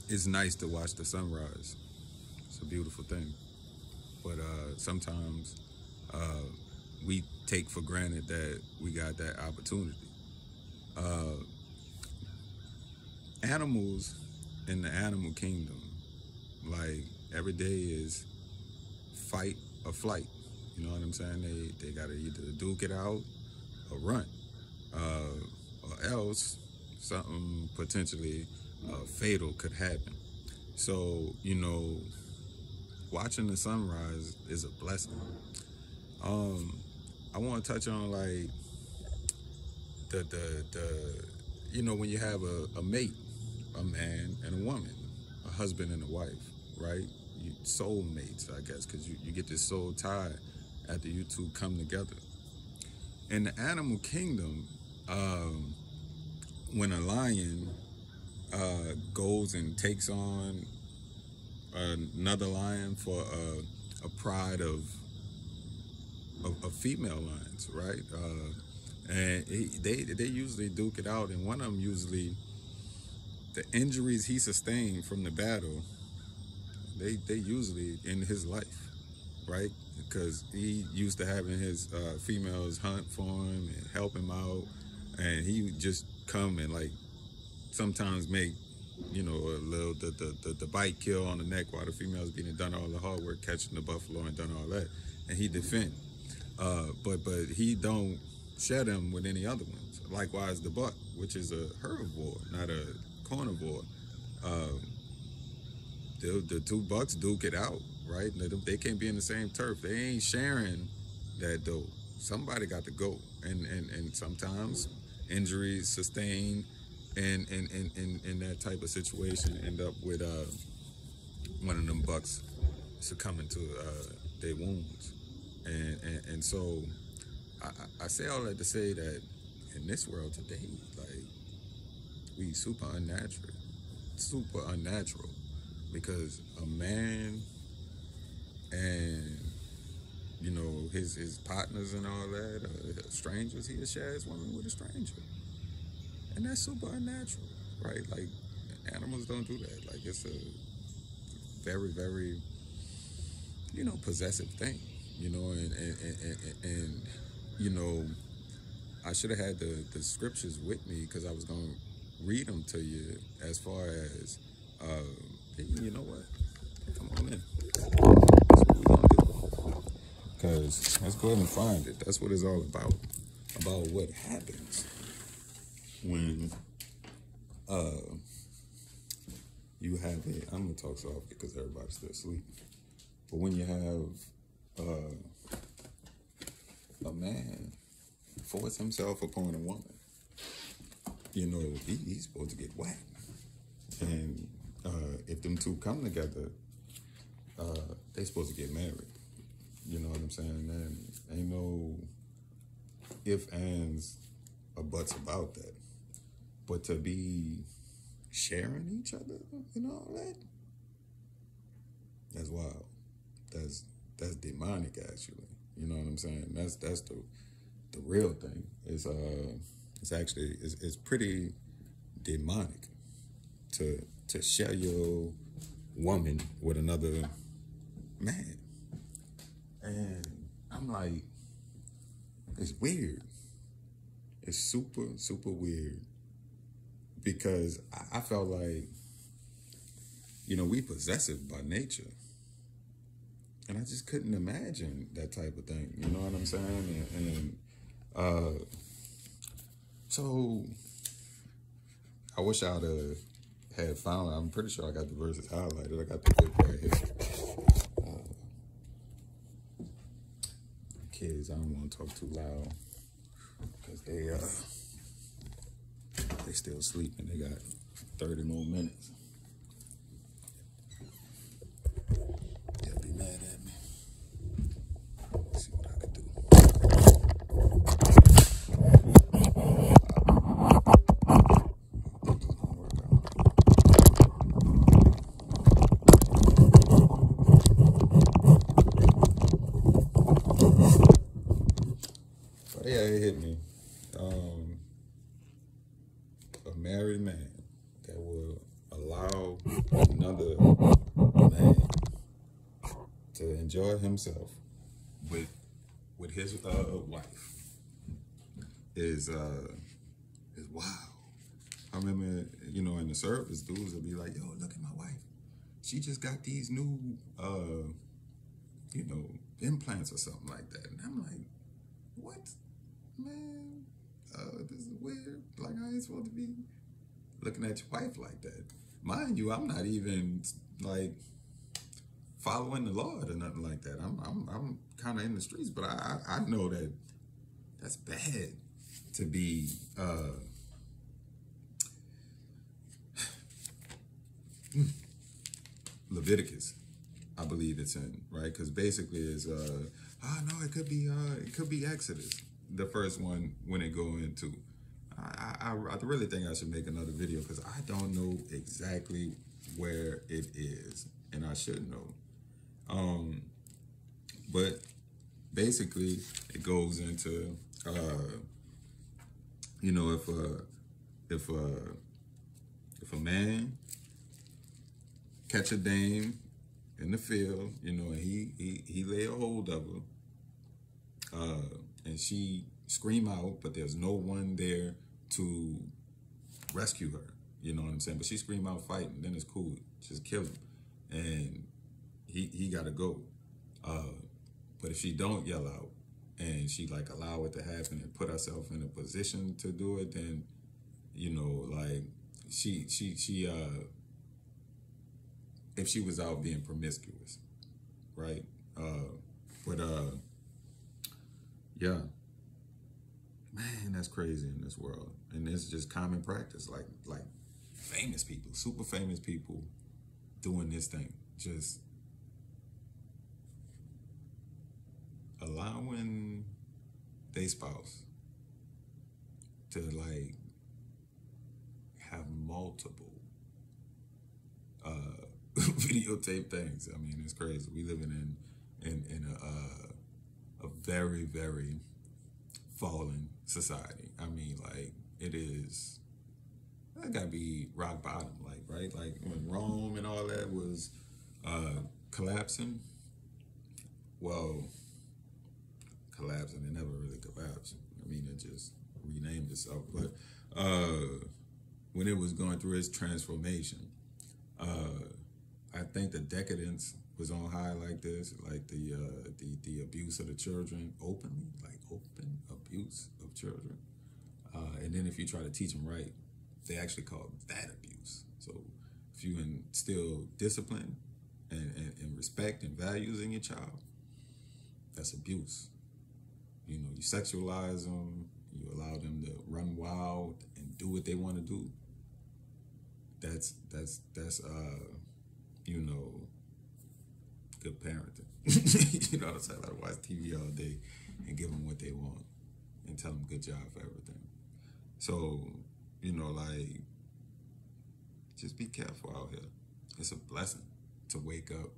it's nice to watch the sunrise. It's a beautiful thing. But sometimes uh, we take for granted that we got that opportunity. Uh, Animals in the animal kingdom, like every day is fight or flight. You know what I'm saying? They gotta either duke it out or run, or else something potentially fatal could happen. So watching the sunrise is a blessing. Um, I want to touch on like the when you have a mate, a man and a woman, a husband and a wife, right? You soul mates, I guess, because you get this soul tie after you two come together. In the animal kingdom, um, when a lion goes and takes on another lion for a pride of female lions, right? And they usually duke it out, and one of them usually the injuries he sustained from the battle, they usually in his life, right? Because he used to having his females hunt for him and help him out, and he would just come and like sometimes make a little the bite kill on the neck while the females being done all the hard work catching the buffalo and done all that, and he defend. But he don't share them with any other ones. Likewise, the buck, which is a herbivore, not a carnivore. Uh, the two bucks duke it out, right? They can't be in the same turf. They ain't sharing that dough. Somebody got to go, and sometimes injuries sustained in that type of situation end up with one of them bucks succumbing to their wounds, and so I say all that to say that in this world today, like we super unnatural, because a man and his partners and all that, strangers, he shares women with a stranger, and that's super unnatural, right? Like animals don't do that. Like it's a very very possessive thing, and you know I should have had the scriptures with me because I was going to read them to you as far as hey, you know what, come on in, that's what we're going to do, because let's go ahead and find it. That's what it's all about what happens when you have I'm going to talk softly because everybody's still asleep, but when you have a man force himself upon a woman, he's supposed to get whacked. And if them two come together, they supposed to get married. You know what I'm saying? And ain't no ifs, ands, or buts about that. But to be sharing each other and all that, that's wild. That's demonic, actually. You know what I'm saying? That's the real thing. It's actually it's pretty demonic to share your woman with another man. And I'm like, it's weird. It's super, super weird. Because I felt like, we possessive by nature. And I just couldn't imagine that type of thing. You know what I'm saying? And so I wish I'd had found it. I'm pretty sure I got the verses highlighted. I got the book right here. Kids, I don't want to talk too loud because they still sleeping. They got 30 more minutes. They'll be mad at me. Let's see what I can do. But yeah, it hit me. A married man that will allow another man to enjoy himself with his wife is wow. I remember, you know, in the service, dudes would be like, "Yo, look at my wife. She just got these new, you know, implants or something like that." And I'm like, "What, man? This is weird. Like, I ain't supposed to be looking at your wife like that." Mind you, I'm not even like following the Lord or nothing like that. I'm kind of in the streets, but I know that that's bad to be. Leviticus, I believe it's in, right? Because basically it's no, it could be Exodus, the first one when it go into. I really think I should make another video because I don't know exactly where it is, and I should know. But basically it goes into you know, if a man catch a dame in the field, you know, and he lay a hold of her, and she scream out, but there's no one there to rescue her. You know what I'm saying? But she scream out fighting, then it's cool, just kill him, and he gotta go. But if she don't yell out and she like allow it to happen and put herself in a position to do it, then, you know, like she if she was out being promiscuous, right? But yeah, man, that's crazy in this world, and it's just common practice. Like famous people, super famous people, doing this thing, just allowing their spouse to like have multiple videotape things. I mean, it's crazy. We living in a very, very fallen society. I mean, like, it is, that gotta be rock bottom, like, right? Like when Rome and all that was collapsing. Well, collapsing, it never really collapsed. I mean, it just renamed itself. But when it was going through its transformation, I think the decadence was on high like this, like the abuse of the children openly, like open abuse of children. And then if you try to teach them right, they actually call that abuse. So if you instill discipline and respect and values in your child, that's abuse. You know, you sexualize them, you allow them to run wild and do what they want to do. That's you know, good parenting. You know what I'm saying? Like, watch TV all day and give them what they want and tell them good job for everything. So, you know, like, just be careful out here. It's a blessing to wake up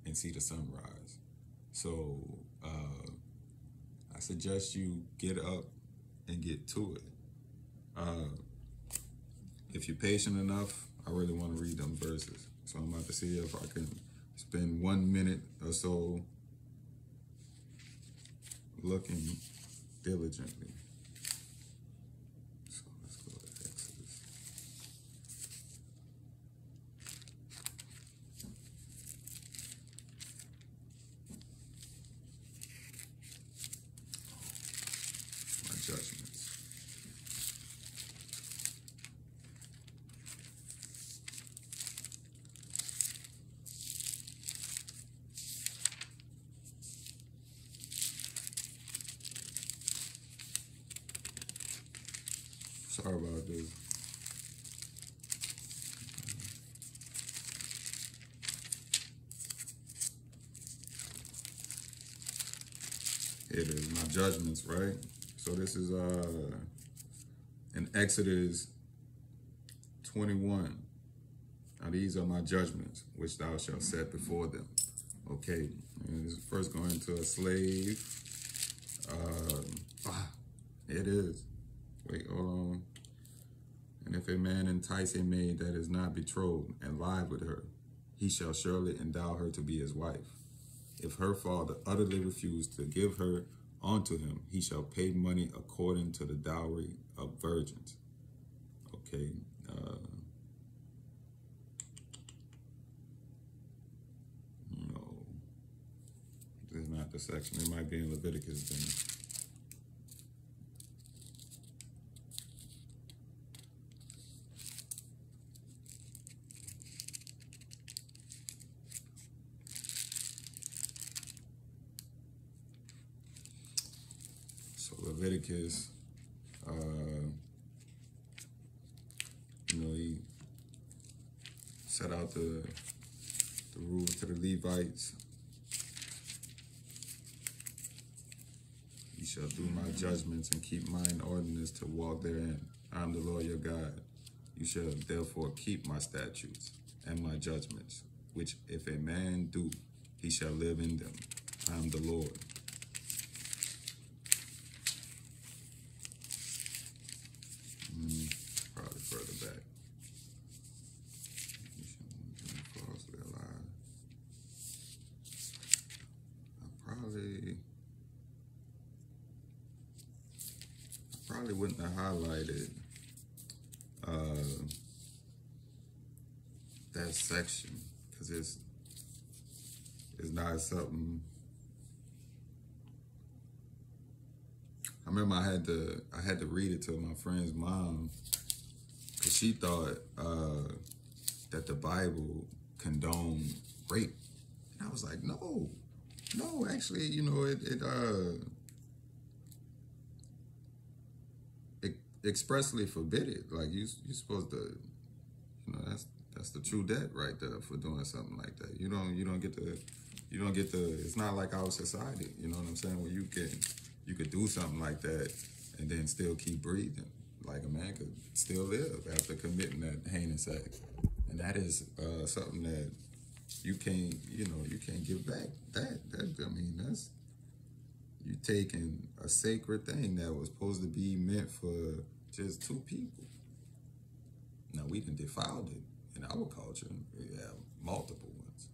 and see the sunrise. So I suggest you get up and get to it. If you're patient enough, I really want to read them verses. So I'm about to see if I can spend 1 minute or so looking diligently. So let's go to Exodus. My judgments. Sorry about this. It is my judgments, right? So this is in Exodus 21. Now these are my judgments, which thou shalt set before them. Okay, and this is first going to a slave. It is. Wait, hold on. And if a man entice a maid that is not betrothed and lie with her, he shall surely endow her to be his wife. If her father utterly refuse to give her unto him, he shall pay money according to the dowry of virgins. Okay. No, this is not the section. It might be in Leviticus then. So Leviticus, he set out the rules to the Levites. You shall do my judgments and keep mine ordinance to walk therein. I am the Lord your God. You shall therefore keep my statutes and my judgments, which if a man do, he shall live in them. I am the Lord. Probably further back. Falsely alive. I probably wouldn't have highlighted that section because it's not something. I remember I had to read it to my friend's mom because she thought that the Bible condoned rape, and I was like, no, actually, it expressly forbid it. Like you're supposed to, that's the true debt right there for doing something like that. You don't get the. It's not like our society. You know what I'm saying? Where you could do something like that and then still keep breathing. Like a man could still live after committing that heinous act. And that is something that you can't give back. That's you taking a sacred thing that was supposed to be meant for just two people. Now we done defiled it in our culture. We have multiple ones.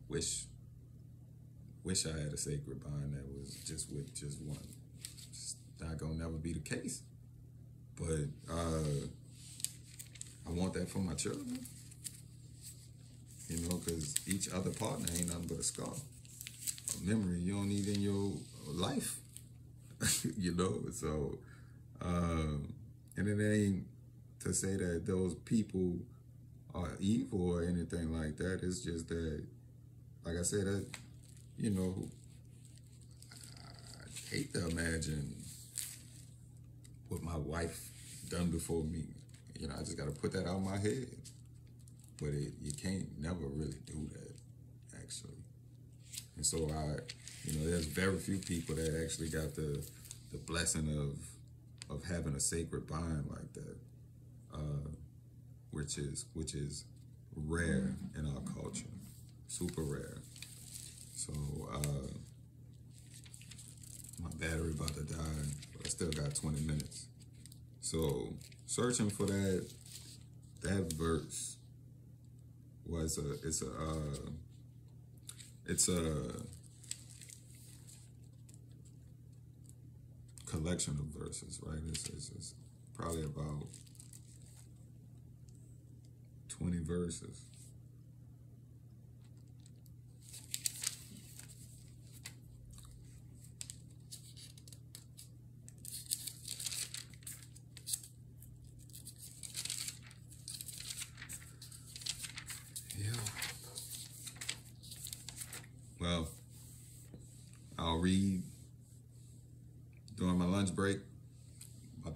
Wish I had a sacred bond that was just with just one. It's not gonna never be the case. But I want that for my children. Because each other partner ain't nothing but a scar. A memory you don't need in your life. So and it ain't to say that those people are evil or anything like that. It's just that, like I said, I hate to imagine what my wife done before me. I just got to put that out of my head. But you can't never really do that, actually. And so there's very few people that actually got the blessing of having a sacred bond like that, which is rare in our culture, super rare. So my battery about to die, but I still got 20 minutes. So searching for that verse was it's a collection of verses, right? It's probably about 20 verses. Well, I'll read during my lunch break.